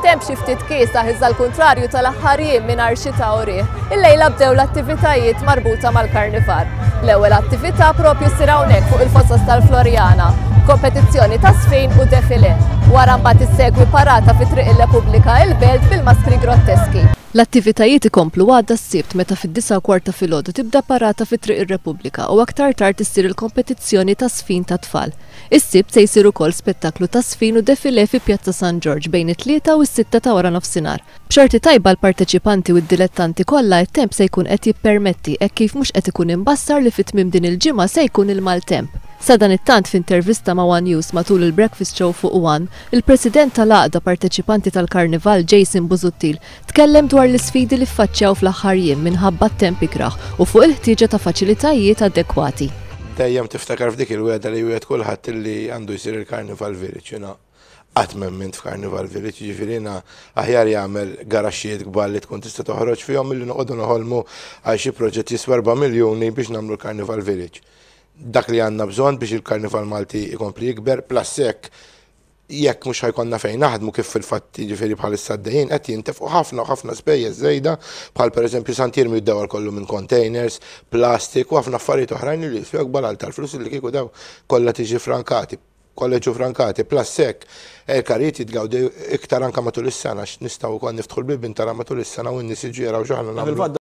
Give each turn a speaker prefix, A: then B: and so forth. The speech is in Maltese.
A: it-temp xi ftit kiesa iżda l-kuntrarju tal-aħħar jiem mingħajr xita u rieħ. Illejla bdew l-attivitajiet marbuta mal-karnival. L-ewwel attività propju ssir hawnhekk fuq il-fosos tal-Florjana, kompetizzjoni ta' sfin u defilé. Wara mbagħad issegwi parata fi triq il-Repubblika il-Belt bil-maskri grotteski. L-attivitajiet ikomplu għadda s-sibt meta fid-9:15 filgħodu tibda parata fi triq ir-Repubblika u aktar tard issir il-kompetizzjoni ta' sfin ta' tfal. Is-sibt se jsir ukoll spettaklu ta' sfin u defilé fi Pjazza San George bejn it-3 u s-6 ta' wara nofsinhar. B'xorti tajba l-parteċipanti u d-dilettanti kollha it-temp se jkun qed jippermetti hekk kif mhux qed ikun imbassar li fit-tmiem din il-ġimgħa se jkun il-maltemp. Sa dan it-tant f'intervista ma' One News matul il-breakfast show fuq One, il-President tal-Għaqda parteċipanti tal-Karnival Jason Busuttil tkellem dwar l-isfidi li ffaċċjaw fl-aħħar jiem minħabba t-temp ikraħ u fuq il-ħtieġa ta' faċilitajiet adekwati.
B: Dejjem tiftakar f'dik il-weda li wieħed kulħadd illi għandu jsir il-Carnival Village, qatt m'emment f'Carnival Village, ġifieri aħjar jagħmel garaxxijiet kbar li tkun tista' toħroġ fihom milli noqogħdu noħolmu għal xi proġett jiswa 4 miljuni biex nagħmlu l-Carnival Village. Dak li għandna bżonn biex il-Karnival Malti jkompli jikber, plus hekk jekk mhux ħajkonna fejn naħdmu kif fil-fatt jiġifieri bħalissa għaddejjin qed jintefqu ħafna spejjeż żejda bħal pereżempju Santiermu jiddewwar kollu minn containers, plastik u ħafna affarijiet oħrajn li jiswew balal tal-flus li kieku daw kollha tiġi frankati. Kolleġu frankati, plus hekk il-karijiet jitgawdew iktar anke matul is-sena nistgħu wkoll niftħu l-bibien tara matul is-sena u n-nies jiġu jaraw xi ħaġa nagħmlu.